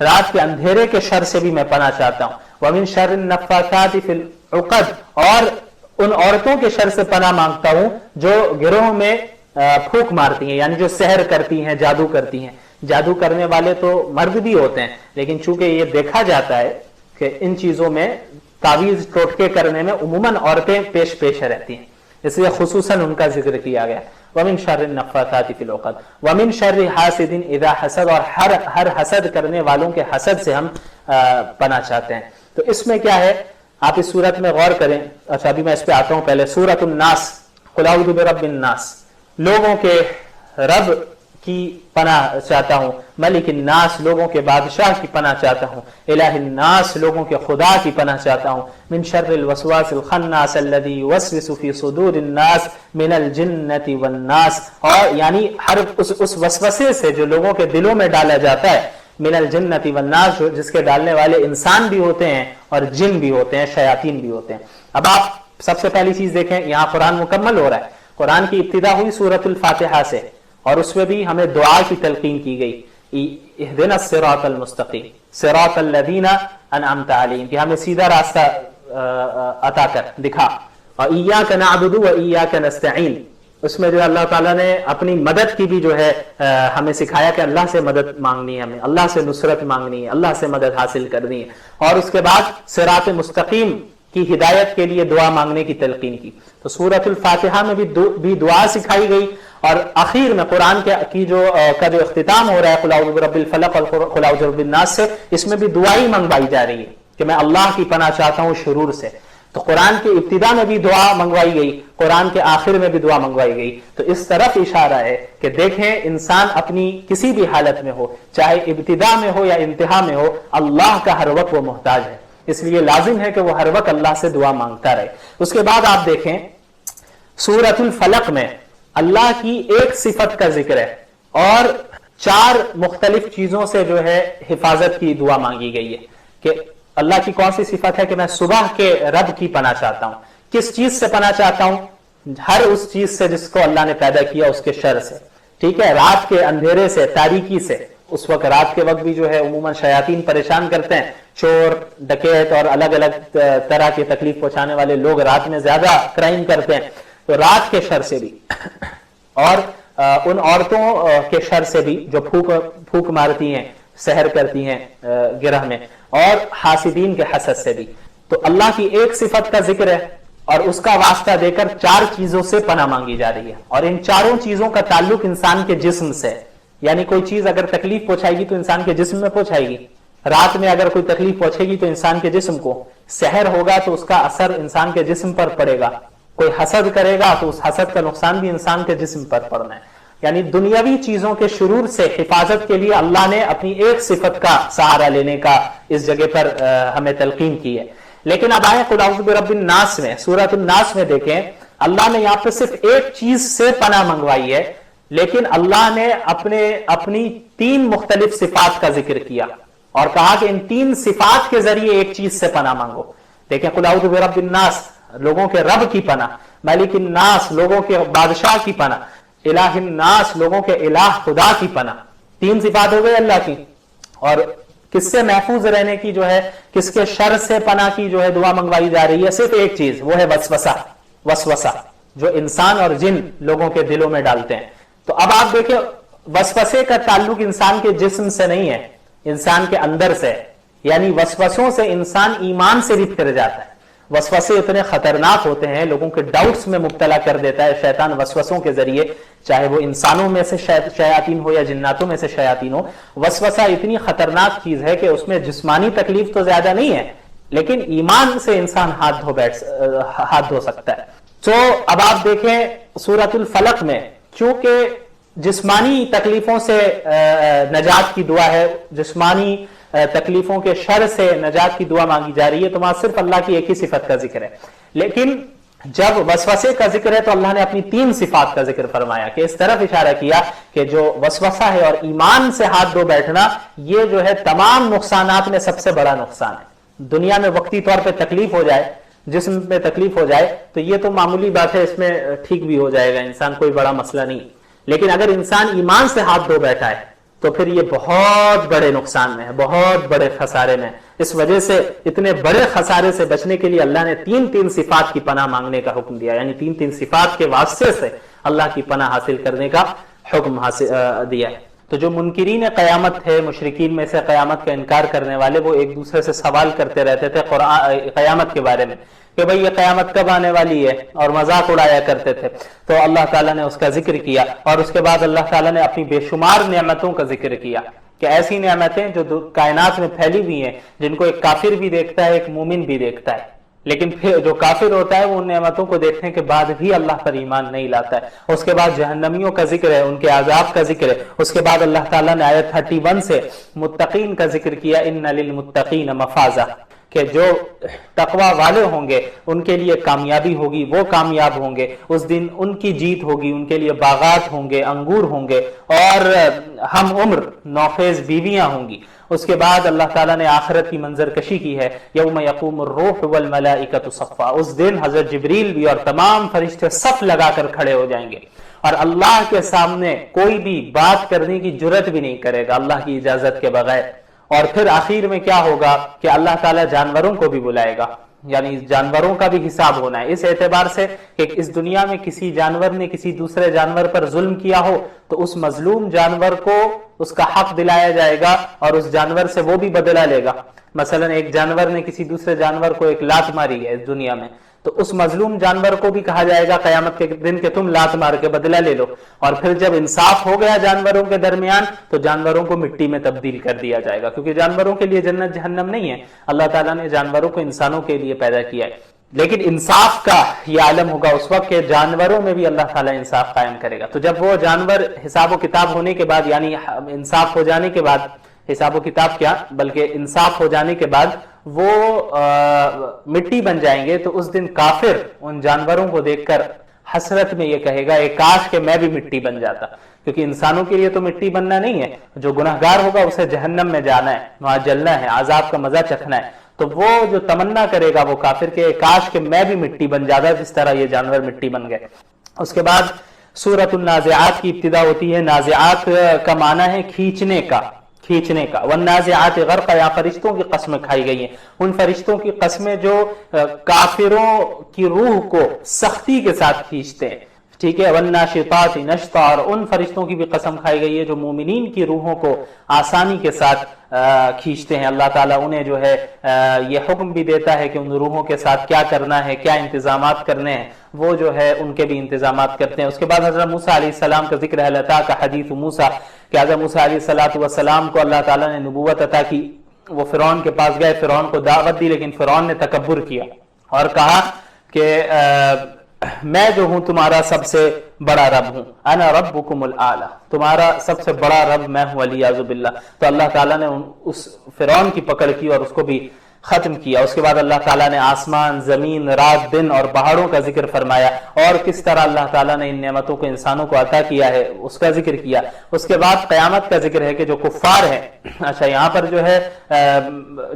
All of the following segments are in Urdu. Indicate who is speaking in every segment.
Speaker 1: رات کے اندھیرے کے شر سے بھی میں پناہ چاہتا ہوں. ومن شر النفاثات فی العقد، اور ان عورتوں کے شر سے پناہ مانگتا ہوں جو گروہ میں پھونک مارتی ہیں، یعنی جو سحر کرتی ہیں، جادو کرتی ہیں. جادو کرنے والے تو مرد بھی ہوتے ہیں، لیکن چونکہ یہ دیکھا جاتا ہے کہ ان چیزوں میں تعویذ ٹوٹکے کرنے میں عموماً عورتیں پیش رہتی ہیں، اس لیے خصوصاً ان کا ذکر کیا گیا. ومن شر النفاثات فی العقد ومن شر حاسد اذا حسد، اور ہر حسد کرنے والوں کے حسد سے ہم پناہ چاہتے ہیں. تو اس میں کیا ہے، آپ اس صورت میں غور کریں. اچھا ابھی میں اس پہ آتا ہوں. پہلے سورۃ الناس، قل اعوذ برب الناس، لوگوں کے رب کی پناہ چاہتا ہوں. ملک الناس، لوگوں کے بادشاہ کی پناہ چاہتا ہوں. الہ الناس، لوگوں کے خدا کی پناہ چاہتا ہوں. من شر الوسواس الخناس الذی یوسوس فی صدور الناس من الجنۃ والناس، اور یعنی ہر اس وسوسے سے جو لوگوں کے دلوں میں ڈالا جاتا ہے، من الجنۃ والناس، جس کے ڈالنے والے انسان بھی ہوتے ہیں اور جن بھی ہوتے ہیں، شیاطین بھی ہوتے ہیں. اب آپ سب سے پہلی چیز دیکھیں، یہاں قرآن مکمل ہو رہا ہے. قرآن کی ابتدا ہوئی سورۃ الفاتحہ سے، اور اس میں بھی ہمیں دعا کی تلقین کی گئی، اہدنا الصراط المستقیم صراط الذین انعمت علیہم، کہ ہمیں سیدھا راستہ عطا کر دکھا. اور ایاک نعبد و ایاک نستعین، اس میں جو ہے اللہ تعالیٰ نے اپنی مدد کی بھی جو ہے ہمیں سکھایا کہ اللہ سے مدد مانگنی ہے، ہمیں اللہ سے نصرت مانگنی ہے، اللہ سے مدد حاصل کرنی ہے. اور اس کے بعد صراط مستقیم کی ہدایت کے لیے دعا مانگنے کی تلقین کی. تو سورۃ الفاتحہ میں بھی دعا سکھائی گئی، اور اخیر میں قرآن کا جو اختتام ہو رہا ہے قل اعوذ برب الفلق اور قل اعوذ برب الناس سے، اس میں بھی دعائی منگوائی جا رہی ہے کہ میں اللہ کی پناہ چاہتا ہوں شرور سے. تو قرآن کی ابتدا میں بھی دعا منگوائی گئی، قرآن کے آخر میں بھی دعا منگوائی گئی. تو اس طرف اشارہ ہے کہ دیکھیں انسان اپنی کسی بھی حالت میں ہو، چاہے ابتدا میں ہو یا انتہا میں ہو، اللہ کا ہر وقت وہ محتاج ہے. اس لیے لازم ہے کہ وہ ہر وقت اللہ سے دعا مانگتا رہے. اس کے بعد آپ دیکھیں سورۃ الفلق میں اللہ کی ایک صفت کا ذکر ہے اور 4 مختلف چیزوں سے جو ہے حفاظت کی دعا مانگی گئی ہے. کہ اللہ کی کون سی صفت ہے کہ میں صبح کے رب کی پناہ چاہتا ہوں. کس چیز سے پناہ چاہتا ہوں؟ ہر اس چیز سے جس کو اللہ نے پیدا کیا، اس کے شر سے. ٹھیک ہے، رات کے اندھیرے سے، تاریکی سے. اس وقت رات کے وقت بھی جو ہے عموماً شیاطین پریشان کرتے ہیں، چور ڈکیت اور الگ الگ طرح کی تکلیف پہنچانے والے لوگ رات میں زیادہ کرائم کرتے ہیں. تو رات کے شر سے بھی، اور ان عورتوں کے شر سے بھی جو پھونک مارتی ہیں، سحر کرتی ہیں گرہ میں، اور حاسدین کے حسد سے بھی. تو اللہ کی ایک صفت کا ذکر ہے اور اس کا واسطہ دے کر 4 چیزوں سے پناہ مانگی جا رہی ہے. اور ان 4 چیزوں کا تعلق انسان کے جسم سے، یعنی کوئی چیز اگر تکلیف پہنچائے گی تو انسان کے جسم میں پہنچائے گی. رات میں اگر کوئی تکلیف پہنچے گی تو انسان کے جسم کو، سحر ہوگا تو اس کا اثر انسان کے جسم پر پڑے گا. کوئی حسد کرے گا تو اس حسد کا نقصان بھی انسان کے جسم پر پڑنا ہے. یعنی دنیاوی چیزوں کے شرور سے حفاظت کے لیے اللہ نے اپنی ایک صفت کا سہارا لینے کا اس جگہ پر ہمیں تلقین کی ہے. لیکن اب آئیں قل اعوذ برب الناس میں، سورۃ الناس میں دیکھیں اللہ نے یہاں پہ صرف ایک چیز سے پناہ منگوائی ہے، لیکن اللہ نے اپنی 3 مختلف صفات کا ذکر کیا اور کہا کہ ان 3 صفات کے ذریعے ایک چیز سے پناہ مانگو. دیکھیں قل اعوذ برب الناس، لوگوں کے رب کی پناہ. ملک الناس، لوگوں کے بادشاہ کی پناہ. الہ الناس، لوگوں کے الہ خدا کی پناہ. 3 صفات ہو گئی اللہ کی. اور کس سے محفوظ رہنے کی جو ہے، کس کے شر سے پناہ کی جو ہے دعا منگوائی جا رہی ہے؟ صرف ایک چیز، وہ ہے وسوسہ جو انسان اور جن لوگوں کے دلوں میں ڈالتے ہیں. تو اب آپ دیکھیں وسوسے کا تعلق انسان کے جسم سے نہیں ہے، انسان کے اندر سے. یعنی وسوسوں سے انسان ایمان سے بھی پھر جاتا ہے. وسوسے اتنے خطرناک ہوتے ہیں، لوگوں کے ڈاؤٹس میں مبتلا کر دیتا ہے شیطان وسوسوں کے ذریعے، چاہے وہ انسانوں میں سے شیاطین ہو یا جناتوں میں سے شیاطین ہو. وسوسہ اتنی خطرناک چیز ہے کہ اس میں جسمانی تکلیف تو زیادہ نہیں ہے، لیکن ایمان سے انسان ہاتھ دھو سکتا ہے. تو اب آپ دیکھیں سورۃ الفلق میں چونکہ جسمانی تکلیفوں سے نجات کی دعا ہے، جسمانی تکلیفوں کے شر سے نجات کی دعا مانگی جا رہی ہے، تو وہاں صرف اللہ کی ایک ہی صفت کا ذکر ہے. لیکن جب وسوسے کا ذکر ہے تو اللہ نے اپنی 3 صفات کا ذکر فرمایا، کہ اس طرف اشارہ کیا کہ جو وسوسہ ہے اور ایمان سے ہاتھ دھو بیٹھنا، یہ جو ہے تمام نقصانات میں سب سے بڑا نقصان ہے. دنیا میں وقتی طور پہ تکلیف ہو جائے، جسم میں تکلیف ہو جائے تو یہ تو معمولی بات ہے، اس میں ٹھیک بھی ہو جائے گا انسان، کوئی بڑا مسئلہ نہیں. لیکن اگر انسان ایمان سے ہاتھ دھو بیٹھا ہے تو پھر یہ بہت بڑے نقصان میں ہے، بہت بڑے خسارے میں ہے۔ اس وجہ سے اتنے بڑے خسارے سے بچنے کے لیے اللہ نے تین صفات کی پناہ مانگنے کا حکم دیا، یعنی تین صفات کے واسطے سے اللہ کی پناہ حاصل کرنے کا حکم دیا ہے۔ تو جو منکرین قیامت تھے، مشرکین میں سے قیامت کا انکار کرنے والے، وہ ایک دوسرے سے سوال کرتے رہتے تھے قیامت کے بارے میں کہ بھئی یہ قیامت کب آنے والی ہے، اور مذاق اڑایا کرتے تھے۔ تو اللہ تعالیٰ نے اس کا ذکر کیا، اور اس کے بعد اللہ تعالیٰ نے اپنی بے شمار نعمتوں کا ذکر کیا کہ ایسی نعمتیں جو کائنات میں پھیلی ہوئی ہیں، جن کو ایک کافر بھی دیکھتا ہے، ایک مومن بھی دیکھتا ہے، لیکن پھر جو کافر ہوتا ہے وہ ان نعمتوں کو دیکھنے کے بعد بھی اللہ پر ایمان نہیں لاتا ہے۔ اس کے بعد جہنمیوں کا ذکر ہے، ان کے عذاب کا ذکر ہے۔ اس کے بعد اللہ تعالیٰ نے آیت 31 سے متقین کا ذکر کیا، ان للمتقین مفازہ، کہ جو تقوی والے ہوں گے ان کے لیے کامیابی ہوگی، وہ کامیاب ہوں گے، اس دن ان کی جیت ہوگی، ان کے لیے باغات ہوں گے، انگور ہوں گے، اور ہم عمر نوخیز بیویاں ہوں گی۔ اس کے بعد اللہ تعالیٰ نے آخرت کی منظر کشی کی ہے، یوم یقوم الروح والملائکۃ صفا، اس دن حضرت جبریل بھی اور تمام فرشتے صف لگا کر کھڑے ہو جائیں گے، اور اللہ کے سامنے کوئی بھی بات کرنے کی جرت بھی نہیں کرے گا اللہ کی اجازت کے بغیر۔ اور پھر آخر میں کیا ہوگا کہ اللہ تعالیٰ جانوروں کو بھی بلائے گا، یعنی جانوروں کا بھی حساب ہونا ہے، اس اعتبار سے کہ اس دنیا میں کسی جانور نے کسی دوسرے جانور پر ظلم کیا ہو تو اس مظلوم جانور کو اس کا حق دلایا جائے گا، اور اس جانور سے وہ بھی بدلہ لے گا۔ مثلا ایک جانور نے کسی دوسرے جانور کو ایک لات ماری ہے اس دنیا میں، تو اس مظلوم جانور کو بھی کہا جائے گا قیامت کے دن کہ تم لات مار کے بدلہ لے لو، اور پھر جب انصاف ہو گیا جانوروں کے درمیان تو جانوروں کو مٹی میں تبدیل کر دیا جائے گا، کیونکہ جانوروں کے لیے جنت جہنم نہیں ہے، اللہ تعالیٰ نے جانوروں کو انسانوں کے لیے پیدا کیا ہے۔ لیکن انصاف کا یہ عالم ہوگا اس وقت کہ جانوروں میں بھی اللہ تعالیٰ انصاف قائم کرے گا۔ تو جب وہ جانور حساب و کتاب ہونے کے بعد، یعنی انصاف ہو جانے کے بعد، حساب و کتاب کیا بلکہ انصاف ہو جانے کے بعد وہ مٹی بن جائیں گے، تو اس دن کافر ان جانوروں کو دیکھ کر حسرت میں یہ کہے گا، ایک کاش کہ میں بھی مٹی بن جاتا، کیونکہ انسانوں کے لیے تو مٹی بننا نہیں ہے، جو گناہگار ہوگا اسے جہنم میں جانا ہے، وہاں جلنا ہے، عذاب کا مزہ چکھنا ہے۔ تو وہ جو تمنا کرے گا وہ کافر کہ کاش کہ میں بھی مٹی بن جاتا جس طرح یہ جانور مٹی بن گئے۔ اس کے بعد سورۃ النازعات کی ابتدا ہوتی ہے۔ نازعات کا معنی ہے کھینچنے کا، کھینچنے کا۔ والنازعات غرقا، یا فرشتوں کی قسمیں کھائی گئی ہیں، ان فرشتوں کی قسمیں جو کافروں کی روح کو سختی کے ساتھ کھینچتے ہیں، ٹھیک ہے۔ والناشطات نشطا، اور ان فرشتوں کی بھی قسم کھائی گئی ہے جو مومنین کی روحوں کو آسانی کے ساتھ کھینچتے ہیں۔ اللہ تعالیٰ انہیں جو ہے یہ حکم بھی دیتا ہے کہ ان روحوں کے ساتھ کیا کرنا ہے، کیا انتظامات کرنے ہیں، وہ جو ہے ان کے بھی انتظامات کرتے ہیں۔ اس کے بعد حضرت موسیٰ علیہ السلام کا ذکر ہے، اللہ کا حدیث موسیٰ، کہ حضرت موسیٰ علیہ السلام کو اللہ تعالیٰ نے نبوت عطا کی، وہ فرعون کے پاس گئے، فرعون کو دعوت دی، لیکن فرعون نے تکبر کیا اور کہا کہ میں جو ہوں تمہارا سب سے بڑا رب ہوں، انا ربکم الاعلی، تمہارا سب سے بڑا رب میں ہوں، والعیاذ باللہ۔ تو اللہ تعالیٰ نے اس فرعون کی پکڑ کی اور اس کو بھی ختم کیا۔ اس کے بعد اللہ تعالیٰ نے آسمان، زمین، رات، دن اور پہاڑوں کا ذکر فرمایا، اور کس طرح اللہ تعالیٰ نے ان نعمتوں کو انسانوں کو عطا کیا ہے اس کا ذکر کیا۔ اس کے بعد قیامت کا ذکر ہے کہ جو کفار ہیں، اچھا یہاں پر جو ہے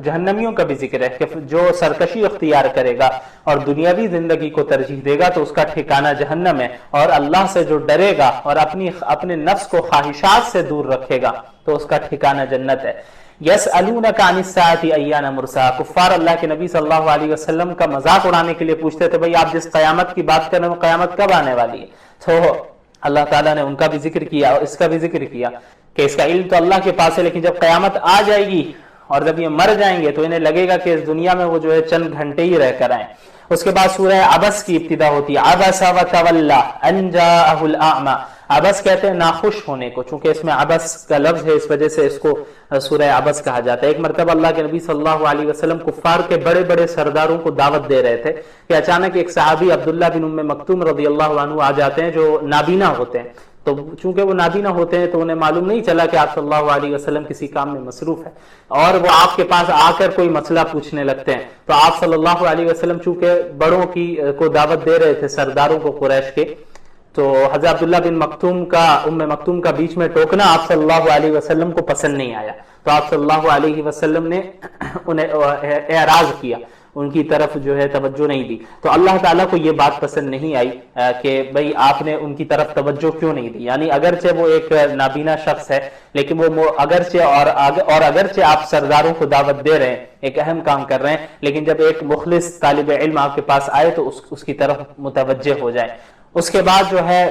Speaker 1: جہنمیوں کا بھی ذکر ہے کہ جو سرکشی اختیار کرے گا اور دنیاوی زندگی کو ترجیح دے گا تو اس کا ٹھکانہ جہنم ہے، اور اللہ سے جو ڈرے گا اور اپنے نفس کو خواہشات سے دور رکھے گا تو اس کا ٹھکانہ جنت ہے۔ یسألونک عن الساعۃ ایان مرساہا، کفار اللہ کے نبی صلی اللہ علیہ وسلم کا مذاق اڑانے کے لیے پوچھتے تھے بھئی آپ جس قیامت کی بات کر رہے ہیں وہ قیامت کب آنے والی ہے؟ تو اللہ تعالیٰ نے ان کا بھی ذکر کیا اور اس کا بھی ذکر کیا کہ اس کا علم تو اللہ کے پاس ہے، لیکن جب قیامت آ جائے گی اور جب یہ مر جائیں گے تو انہیں لگے گا کہ اس دنیا میں وہ جو ہے چند گھنٹے ہی رہ کر آئیں۔ اس کے بعد سورہ عبس کی ابتدا ہوتی ہے، عبس وتولی ان جاءہ الاعمی، عبس کہتے ہیں ناخوش ہونے کو، چونکہ اس میں عبس کا لفظ ہے اس وجہ سے اس کو سورہ عبس کہا جاتا ہے۔ ایک مرتبہ اللہ کے نبی صلی اللہ علیہ وسلم کفار کے بڑے بڑے سرداروں کو دعوت دے رہے تھے کہ اچانک ایک صحابی عبداللہ بن ام مکتوم رضی اللہ عنہ آ جاتے ہیں جو نابینا ہوتے ہیں، تو چونکہ وہ نابینا ہوتے ہیں تو انہیں معلوم نہیں چلا کہ آپ صلی اللہ علیہ وسلم کسی کام میں مصروف ہے، اور وہ آپ کے پاس آ کر کوئی مسئلہ پوچھنے لگتے ہیں، تو آپ صلی اللہ علیہ وسلم چونکہ بڑوں کو دعوت دے رہے تھے، سرداروں کو قریش کے، تو حضرت عبداللہ بن ام مکتوم کا بیچ میں ٹوکنا آپ صلی اللہ علیہ وسلم کو پسند نہیں آیا، تو آپ صلی اللہ علیہ وسلم نے انہیں اعراض کیا، ان کی طرف جو ہے توجہ نہیں دی. تو اللہ تعالیٰ کو یہ بات پسند نہیں آئی کہ بھئی آپ نے ان کی طرف توجہ کیوں نہیں دی. یعنی اگرچہ وہ ایک نابینا شخص ہے لیکن وہ اگرچہ آپ سرداروں کو دعوت دے رہے ہیں، ایک اہم کام کر رہے ہیں، لیکن جب ایک مخلص طالب علم آپ کے پاس آئے تو اس کی طرف متوجہ ہو جائے. اس کے بعد جو ہے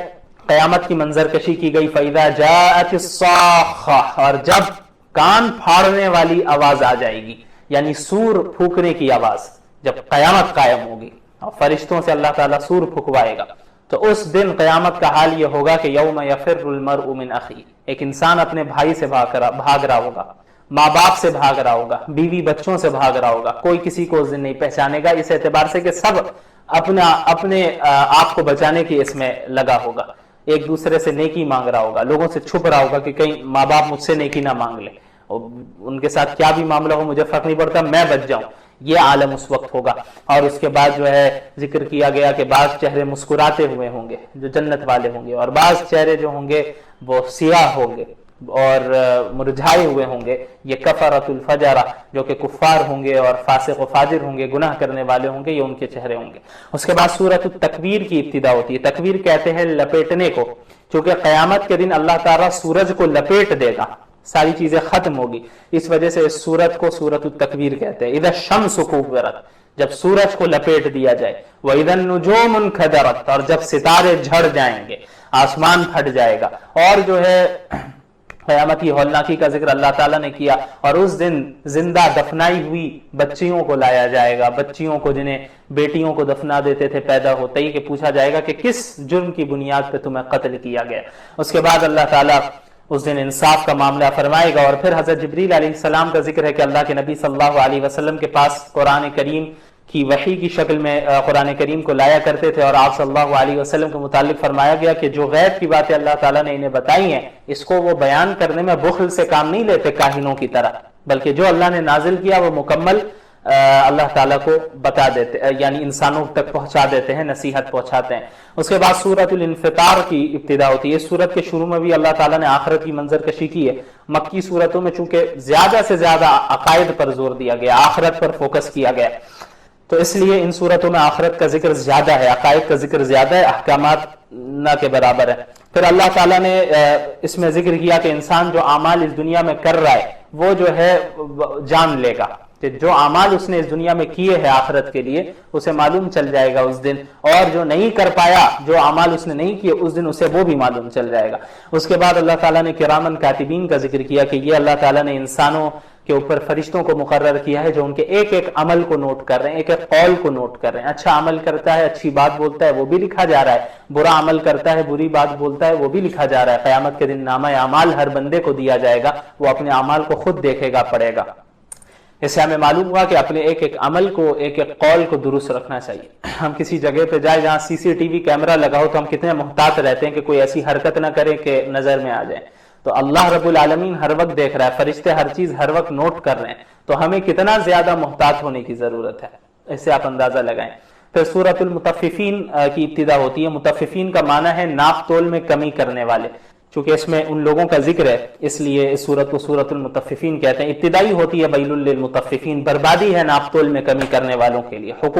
Speaker 1: قیامت کی منظر کشی کی گئی. فَإِذَا جَاءَتِ الصَّاخَّةُ، اور جب کان پھاڑنے والی آواز آ جائے گی، یعنی سور پھونکنے کی آواز، جب قیامت قائم ہوگی اور فرشتوں سے اللہ تعالیٰ سور پھکوائے گا، تو اس دن قیامت کا حال یہ ہوگا کہ یوم یفر المرء من اخیہ، ایک انسان اپنے بھائی سے بھاگ رہا ہوگا، ماں باپ سے بھاگ رہا ہوگا، بیوی بچوں سے بھاگ رہا ہوگا، کوئی کسی کو اس دن نہیں پہچانے گا، اس اعتبار سے کہ سب اپنے آپ کو بچانے کی اس میں لگا ہوگا. ایک دوسرے سے نیکی مانگ رہا ہوگا، لوگوں سے چھپ رہا ہوگا کہ کہیں ماں باپ مجھ سے نیکی نہ مانگ لے، ان کے ساتھ کیا بھی معاملہ ہو مجھے فرق نہیں پڑتا، میں بچ جاؤں. یہ عالم اس وقت ہوگا. اور اس کے بعد جو ہے ذکر کیا گیا کہ بعض چہرے مسکراتے ہوئے ہوں گے جو جنت والے ہوں گے، اور بعض چہرے جو ہوں گے وہ سیاہ ہوں گے اور مرجھائے ہوئے ہوں گے. یہ کفرۃ الفجرہ، جو کہ کفار ہوں گے اور فاسق و فاجر ہوں گے، گناہ کرنے والے ہوں گے، یہ ان کے چہرے ہوں گے. اس کے بعد سورۃ التکویر کی ابتدا ہوتی ہے. تکویر کہتے ہیں لپیٹنے کو، چونکہ قیامت کے دن اللہ تعالیٰ سورج کو لپیٹ دے گا، ساری چیزیں ختم ہوگی، اس وجہ سے اس سورت کو سورۃ التکویر کہتے ہیں. اذا الشمس کورت، جب سورج کو لپیٹ دیا جائے. واذا النجوم انکدرت، اور جب ستارے جھڑ جائیں گے، آسمان پھٹ جائے گا. اور جو ہے قیامت کی ہولناکی کا ذکر اللہ تعالیٰ نے کیا. اور اس دن زندہ دفنائی ہوئی بچیوں کو لایا جائے گا، بچیوں کو جنہیں بیٹیوں کو دفنا دیتے تھے پیدا ہوتے ہی، کہ پوچھا جائے گا کہ کس جرم کی بنیاد پہ تمہیں قتل کیا گیا. اس کے بعد اللہ تعالیٰ اس دن انصاف کا معاملہ فرمائے گا. اور پھر حضرت جبریل علیہ السلام کا ذکر ہے کہ اللہ کے نبی صلی اللہ علیہ وسلم کے پاس قرآن کریم کی وحی کی شکل میں قرآن کریم کو لایا کرتے تھے، اور آپ صلی اللہ علیہ وسلم کے متعلق فرمایا گیا کہ جو غیب کی باتیں اللہ تعالیٰ نے انہیں بتائی ہیں، اس کو وہ بیان کرنے میں بخل سے کام نہیں لیتے کاہنوں کی طرح، بلکہ جو اللہ نے نازل کیا وہ مکمل اللہ تعالیٰ کو بتا دیتے، یعنی انسانوں تک پہنچا دیتے ہیں، نصیحت پہنچاتے ہیں. اس کے بعد سورۃ الانفطار کی ابتدا ہوتی ہے. اس سورت کے شروع میں بھی اللہ تعالیٰ نے آخرت کی منظر کشی کی ہے. مکی سورتوں میں چونکہ زیادہ سے زیادہ عقائد پر زور دیا گیا، آخرت پر فوکس کیا گیا، تو اس لیے ان صورتوں میں آخرت کا ذکر زیادہ ہے، عقائد کا ذکر زیادہ ہے، احکامات نہ کے برابر ہے. پھر اللہ تعالیٰ نے اس میں ذکر کیا کہ انسان جو اعمال اس دنیا میں کر رہا ہے وہ جو ہے جان لے گا کہ جو اعمال اس نے اس دنیا میں کیے ہیں آخرت کے لیے اسے معلوم چل جائے گا اس دن، اور جو نہیں کر پایا، جو اعمال اس نے نہیں کیے اس دن اسے وہ بھی معلوم چل جائے گا. اس کے بعد اللہ تعالیٰ نے کرامن کاتبین کا ذکر کیا کہ یہ اللہ تعالیٰ نے انسانوں کے اوپر فرشتوں کو مقرر کیا ہے جو ان کے ایک ایک عمل کو نوٹ کر رہے ہیں، ایک ایک قول کو نوٹ کر رہے ہیں. اچھا عمل کرتا ہے، اچھی بات بولتا ہے، وہ بھی لکھا جا رہا ہے، برا عمل کرتا ہے، بری بات بولتا ہے، وہ بھی لکھا جا رہا ہے. قیامت کے دن نامہ اعمال ہر بندے کو دیا جائے گا، وہ اپنے اعمال کو خود دیکھے گا، پڑھے گا. اس سے ہمیں معلوم ہوا کہ اپنے ایک ایک عمل کو، ایک ایک قول کو درست رکھنا چاہیے. ہم کسی جگہ پہ جائیں جہاں CCTV کیمرہ لگا ہو تو ہم کتنے محتاط رہتے ہیں کہ کوئی ایسی حرکت نہ کرے کہ نظر میں آ جائے. تو اللہ رب العالمین ہر وقت دیکھ رہا ہے، فرشتے ہر چیز ہر وقت نوٹ کر رہے ہیں، تو ہمیں کتنا زیادہ محتاط ہونے کی ضرورت ہے، اس سے آپ اندازہ لگائیں. پھر سورۃ المطففین کی ابتدا ہوتی ہے. مطففین کا معنی ہے ناپ تول میں کمی کرنے والے. چونکہ اس میں ان لوگوں کا ذکر ہے اس لیے اس سورت کو سورۃ المطففین کہتے ہیں. ابتدائی ہوتی ہے ویل للمطففین، بربادی ہے ناپ تول میں کمی کرنے والوں کے لیے.